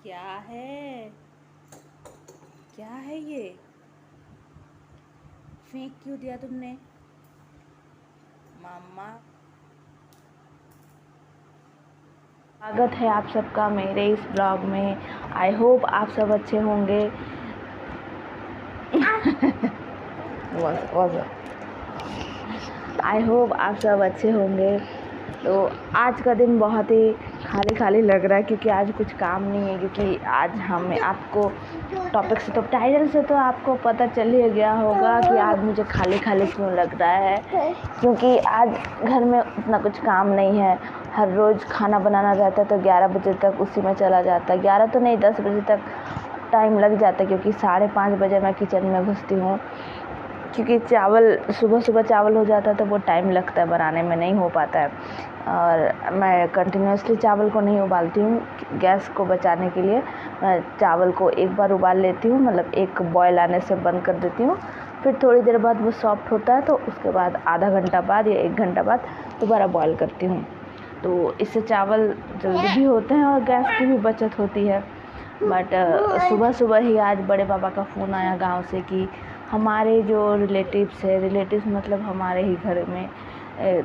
क्या है? क्या है ये? फेंक क्यों दिया तुमने? मम्मा, स्वागत है आप सबका मेरे इस ब्लॉग में। आई होप आप सब अच्छे होंगे। आई होप आप सब अच्छे होंगे। तो आज का दिन बहुत ही खाली खाली लग रहा है क्योंकि आज कुछ काम नहीं है। क्योंकि आज हमें आपको टॉपिक से तो टाइटल से तो आपको पता चल ही गया होगा कि आज मुझे खाली खाली क्यों लग रहा है। क्योंकि आज घर में उतना कुछ काम नहीं है। हर रोज़ खाना बनाना रहता है तो 11 बजे तक उसी में चला जाता है। 11 तो नहीं, 10 बजे तक टाइम लग जाता है क्योंकि 5:30 बजे मैं किचन में घुसती हूँ। क्योंकि सुबह सुबह चावल हो जाता है तो वो टाइम लगता है बनाने में, नहीं हो पाता है। और मैं कंटिन्यूसली चावल को नहीं उबालती हूँ। गैस को बचाने के लिए मैं चावल को एक बार उबाल लेती हूँ, मतलब एक बॉयल आने से बंद कर देती हूँ। फिर थोड़ी देर बाद वो सॉफ्ट होता है तो उसके बाद आधा घंटा बाद या 1 घंटा बाद दोबारा बॉयल करती हूँ। तो इससे चावल जल्दी भी होते हैं और गैस की भी बचत होती है। बट सुबह सुबह ही आज बड़े पापा का फ़ोन आया गांव से कि हमारे जो रिलेटिव्स मतलब हमारे ही घर में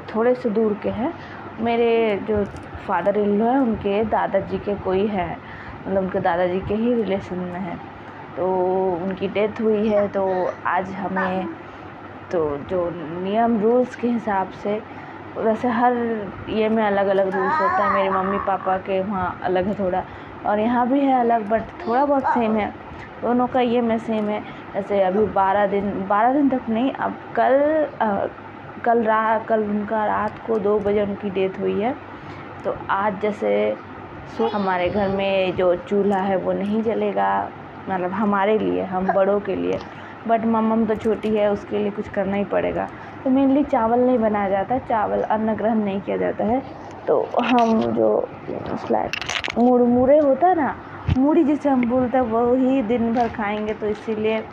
थोड़े से दूर के हैं। मेरे जो फादर इन लॉ है उनके दादाजी के कोई है, मतलब उनके दादाजी के ही रिलेशन में है। तो उनकी डेथ हुई है। तो आज हमें तो जो नियम रूल्स के हिसाब से, वैसे हर ये में अलग अलग रूल्स होता है। मेरे मम्मी पापा के वहाँ अलग है थोड़ा, और यहाँ भी है अलग, बट थोड़ा बहुत सेम है। दोनों का ये में सेम है। जैसे अभी 12 दिन तक नहीं, अब कल उनका रात को 2 बजे उनकी डेथ हुई है। तो आज जैसे हमारे घर में जो चूल्हा है वो नहीं जलेगा, मतलब हमारे लिए, हम बड़ों के लिए। बट मम्म तो छोटी है, उसके लिए कुछ करना ही पड़ेगा। तो मेनली चावल नहीं बनाया जाता है, चावल अन्न ग्रहण नहीं किया जाता है। तो हम जो मुरमुरे होता है ना, मूढ़ी जिसे हम बोलते हैं, वही दिन भर खाएंगे। तो इसीलिए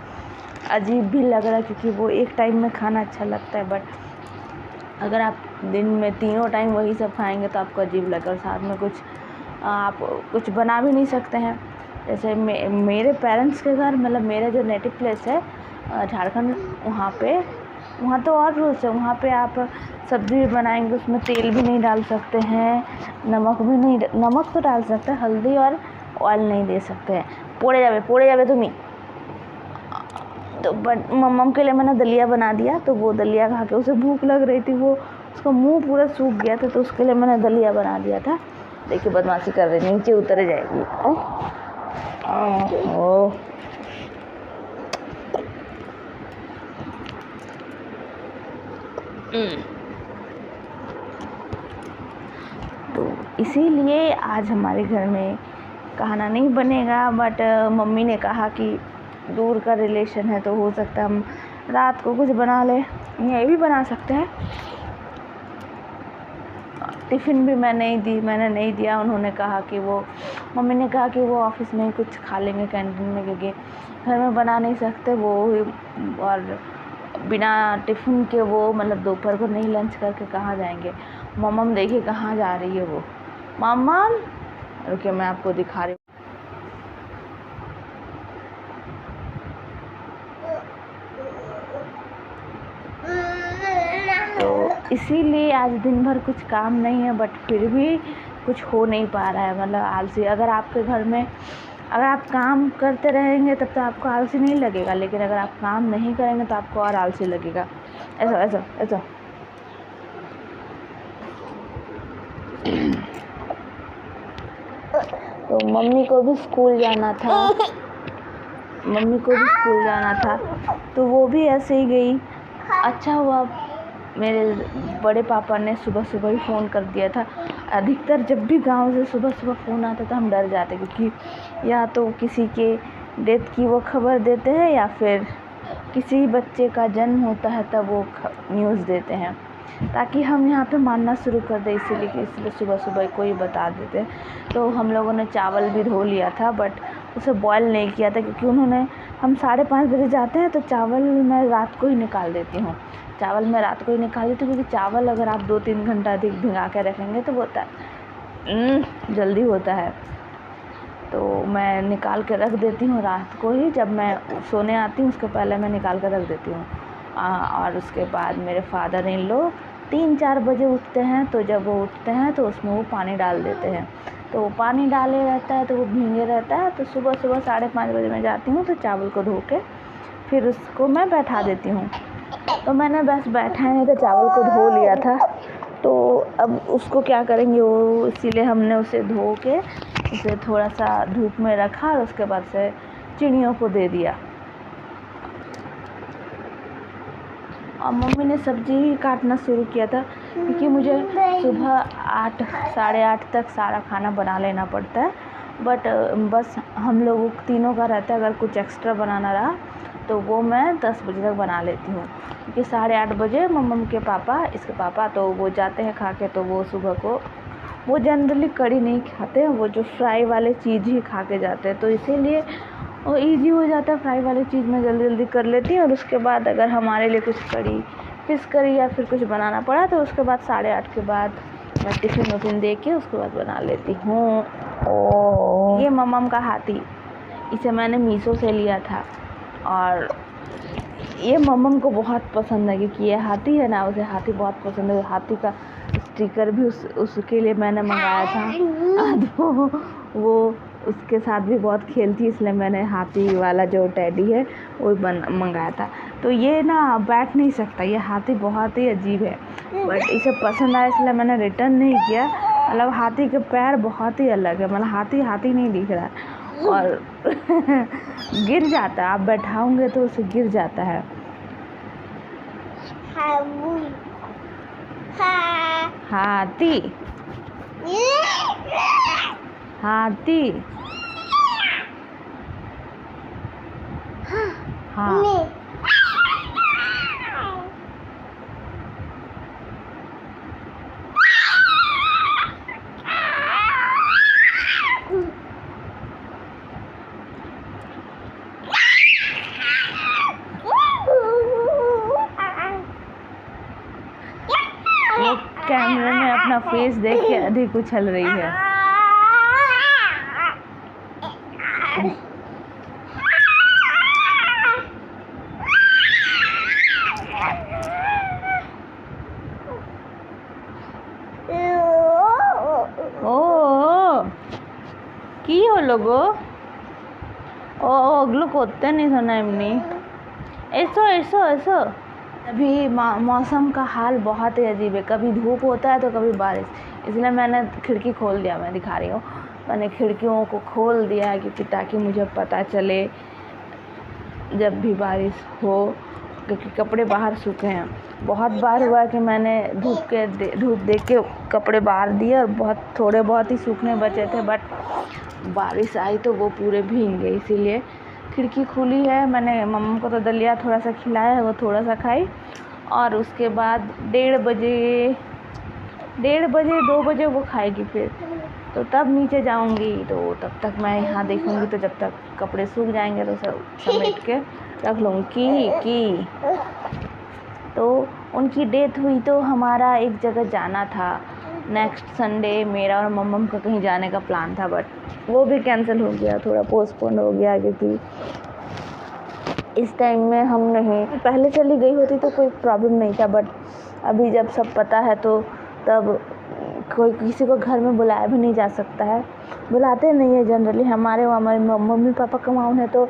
अजीब भी लग रहा है क्योंकि वो एक टाइम में खाना अच्छा लगता है, बट अगर आप दिन में तीनों टाइम वही सब खाएंगे तो आपको अजीब लगेगा। और साथ में आप कुछ बना भी नहीं सकते हैं। जैसे मेरे पेरेंट्स के घर, मतलब मेरा जो नेटिव प्लेस है झारखंड, वहाँ तो और रूल्स है। वहाँ पे आप सब्ज़ी भी बनाएंगे उसमें तेल भी नहीं डाल सकते हैं, नमक तो डाल सकते हैं, हल्दी और ऑयल नहीं दे सकते हैं। पोड़े जावे तुम्हें। तो बट मम्म के लिए मैंने दलिया बना दिया। तो वो दलिया खा के उसे भूख लग रही थी, वो उसका मुंह पूरा सूख गया था, तो उसके लिए मैंने दलिया बना दिया था। देखिए बदमाशी कर रही, नीचे उतर जाएगी। ओह तो इसीलिए आज हमारे घर में खाना नहीं बनेगा। बट मम्मी ने कहा कि दूर का रिलेशन है तो हो सकता है हम रात को कुछ बना ले, ये भी बना सकते हैं। टिफ़िन भी मैंने नहीं दिया। उन्होंने कहा कि मम्मी ने कहा कि वो ऑफिस में ही कुछ खा लेंगे कैंटीन में, क्योंकि घर में बना नहीं सकते वो। और बिना टिफ़िन के वो, मतलब दोपहर को नहीं लंच करके कहाँ जाएंगे। मम्म देखिए कहाँ जा रही है वो। मम्मा रुकिए, मैं आपको दिखा रही हूँ। तो इसीलिए आज दिन भर कुछ काम नहीं है, बट फिर भी कुछ हो नहीं पा रहा है, मतलब आलसी। अगर आपके घर में अगर आप काम करते रहेंगे तब तो आपको आलसी नहीं लगेगा, लेकिन अगर आप काम नहीं करेंगे तो आपको और आलसी लगेगा। ऐसा तो मम्मी को भी स्कूल जाना था तो वो भी ऐसे ही गई। अच्छा हुआ मेरे बड़े पापा ने सुबह सुबह ही फ़ोन कर दिया था। अधिकतर जब भी गांव से सुबह सुबह फ़ोन आता था हम डर जाते, क्योंकि या तो किसी के डेथ की वो खबर देते हैं या फिर किसी बच्चे का जन्म होता है तब वो न्यूज़ देते हैं, ताकि हम यहाँ पे मानना शुरू कर दें। इसलिए सुबह सुबह को ही बता देते हैं। तो हम लोगों ने चावल भी धो लिया था, बट उसे बॉयल नहीं किया था क्योंकि हम 5:30 बजे जाते हैं तो चावल मैं रात को ही निकाल देती हूँ। क्योंकि चावल अगर आप 2-3 घंटा अधिक भिगा के रखेंगे तो वो जल्दी होता है। तो मैं निकाल के रख देती हूँ रात को ही, जब मैं सोने आती हूँ उसके पहले मैं निकाल कर रख देती हूँ। और उसके बाद मेरे फादर इन लोग 3-4 बजे उठते हैं, तो जब वो उठते हैं तो उसमें वो पानी डाल देते हैं। तो वो पानी डाले रहता है तो वो भीगे रहता है। तो सुबह 5:30 बजे मैं जाती हूँ तो चावल को धो के फिर उसको मैं बैठा देती हूँ। तो मैंने बस बैठा नहीं था, चावल को धो लिया था। तो अब उसको क्या करेंगे वो, इसीलिए हमने उसे धो के उसे थोड़ा सा धूप में रखा और उसके बाद से चिड़ियों को दे दिया। और मम्मी ने सब्ज़ी काटना शुरू किया था, क्योंकि मुझे सुबह 8 साढ़े 8 तक सारा खाना बना लेना पड़ता है। बट बस हम लोगों तीनों का रहता है, अगर कुछ एक्स्ट्रा बनाना रहा तो वो मैं 10 बजे तक बना लेती हूँ, क्योंकि 8:30 बजे मम्मी के पापा, इसके पापा तो वो जाते हैं खा के। तो वो सुबह को वो जनरली कढ़ी नहीं खाते हैं, वो जो फ्राई वाले चीज़ ही खा के जाते हैं। तो इसीलिए वो ईजी हो जाता है, फ्राई वाली चीज़ मैं जल्दी जल्दी कर लेती हूँ। और उसके बाद अगर हमारे लिए कुछ कढ़ी, फिश करी या फिर कुछ बनाना पड़ा तो उसके बाद 8:30 के बाद मैं टिफ़िन दे के उसके बाद बना लेती हूँ। ये मम्मम का हाथी, इसे मैंने मीशो से लिया था और ये मम्मम को बहुत पसंद है, क्योंकि ये हाथी है ना, उसे हाथी बहुत पसंद है। हाथी का स्टिकर भी उसके लिए मैंने मंगाया था। तो वो उसके साथ भी बहुत खेलती है, इसलिए मैंने हाथी वाला जो टेडी है वो मंगाया था। तो ये ना बैठ नहीं सकता, ये हाथी बहुत ही अजीब है, बट इसे पसंद आया इसलिए मैंने रिटर्न नहीं किया। मतलब हाथी के पैर बहुत ही अलग है, मतलब हाथी नहीं दिख रहा है और गिर जाता है, आप बैठाओगे तो उसे गिर जाता है। हाथी हाथी हाँ वो कैमरे में अपना फेस देख के अधिक उछल रही है। की हो लोगो ओग्लो कोते नहीं सुना इमनी ऐसो अभी मौसम का हाल बहुत ही अजीब है, कभी धूप होता है तो कभी बारिश। इसलिए मैंने खिड़की खोल दिया, मैं दिखा रही हूँ, मैंने खिड़कियों को खोल दिया है क्योंकि ताकि मुझे पता चले जब भी बारिश हो, क्योंकि कपड़े बाहर सूखे हैं। बहुत बार हुआ कि मैंने धूप देख के कपड़े बाहर दिए और थोड़े बहुत ही सूखने बचे थे, बट बारिश आई तो वो पूरे भीग गए। इसीलिए खिड़की खुली है। मैंने मम्मा को तो दलिया थोड़ा सा खिलाया है, वो थोड़ा सा खाई और उसके बाद 1:30 बजे 2 बजे वो खाएगी फिर, तो तब नीचे जाऊंगी। तो तब तक मैं यहाँ देखूंगी, तो जब तक कपड़े सूख जाएंगे तो सब समेट के रख लूँगी। तो उनकी डेथ हुई तो हमारा एक जगह जाना था नेक्स्ट संडे, मेरा और मम्मा का कहीं जाने का प्लान था, बट वो भी कैंसिल हो गया, थोड़ा पोस्टपोन हो गया, क्योंकि इस टाइम में हम नहीं, पहले चली गई होती तो कोई प्रॉब्लम नहीं था, बट अभी जब सब पता है तो तब कोई किसी को घर में बुलाया भी नहीं जा सकता है, बुलाते नहीं है जनरली। हमारे मम्मी पापा का गाँव है तो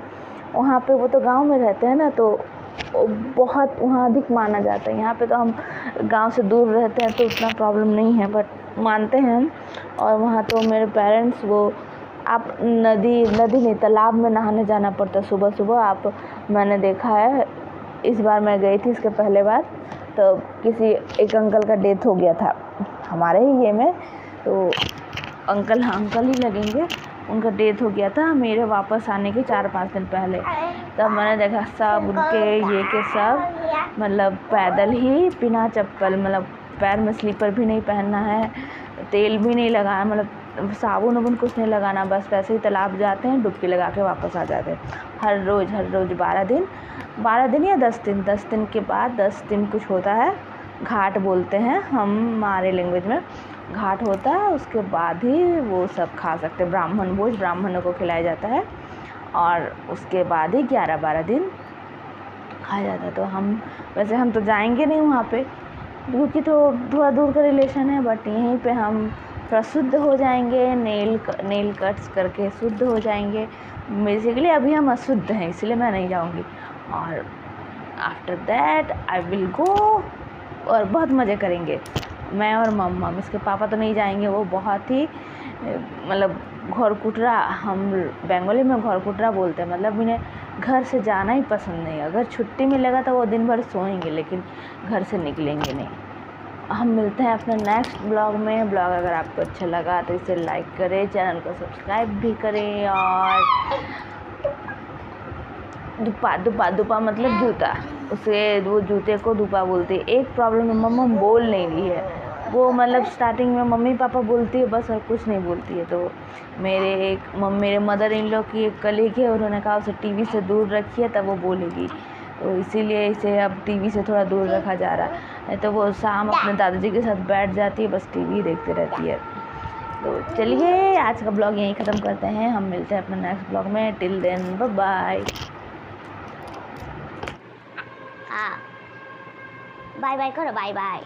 वहाँ पे, वो तो गांव में रहते हैं ना, तो बहुत वहाँ अधिक माना जाता है। यहाँ पे तो हम गांव से दूर रहते हैं तो उतना प्रॉब्लम नहीं है, बट मानते हैं हम। और वहाँ तो मेरे पेरेंट्स, वो आप नदी नहीं तालाब में नहाने जाना पड़ता सुबह सुबह। मैंने देखा है, इस बार मैं गई थी, इसके पहले बार तो किसी एक अंकल का डेथ हो गया था हमारे ही ये में, तो अंकल ही लगेंगे, उनका डेथ हो गया था मेरे वापस आने के 4-5 दिन पहले। तब मैंने देखा सब उनके ये के सब मतलब पैदल ही बिना चप्पल, मतलब पैर में स्लीपर भी नहीं पहनना है, तेल भी नहीं लगाना, मतलब साबुन कुछ नहीं लगाना, बस वैसे ही तालाब जाते हैं, डुबकी लगा के वापस आ जाते हैं हर रोज़ 12 दिन या 10 दिन के बाद 10 दिन कुछ होता है, घाट बोलते हैं हमारे लैंग्वेज में, घाट होता है उसके बाद ही वो सब खा सकते हैं। ब्राह्मण भोज ब्राह्मणों को खिलाया जाता है और उसके बाद ही 11-12 दिन खाया जाता है। तो हम तो जाएंगे नहीं वहाँ पे क्योंकि तो थोड़ा दूर का रिलेशन है, बट यहीं पे हम थोड़ा शुद्ध हो जाएंगे, नेल कट्स करके शुद्ध हो जाएंगे। बेसिकली अभी हम अशुद्ध हैं, इसलिए मैं नहीं जाऊँगी। और after that I will go और बहुत मज़े करेंगे मैं और मम्मा। इसके पापा तो नहीं जाएंगे, वो बहुत ही मतलब घरकुटरा, हम बंगाली में घरकुटरा बोलते हैं, मतलब इन्हें घर से जाना ही पसंद नहीं। अगर छुट्टी मिलेगा तो वो दिन भर सोएंगे लेकिन घर से निकलेंगे नहीं। हम मिलते हैं अपने नेक्स्ट ब्लॉग में। ब्लॉग अगर आपको अच्छा लगा तो इसे लाइक करें, चैनल को सब्सक्राइब भी करें। और दुपा मतलब जूता, उसे वो जूते को दुपा बोलते हैं। एक प्रॉब्लम है, मम्मा बोल नहीं रही है, वो मतलब स्टार्टिंग में मम्मी पापा बोलती है बस और कुछ नहीं बोलती है। तो मेरे मदर इन लॉ की एक कलीग है, उन्होंने कहा उसे टीवी से दूर रखिए तब वो बोलेगी, तो इसीलिए इसे अब टीवी से थोड़ा दूर रखा जा रहा है। तो वो शाम अपने दादाजी के साथ बैठ जाती है, बस टीवी देखती रहती है। तो चलिए आज का ब्लॉग यहीं ख़त्म करते हैं, हम मिलते हैं अपने नेक्स्ट ब्लॉग में। Till then bye bye. हाँ बाय बाय करो, बाय बाय।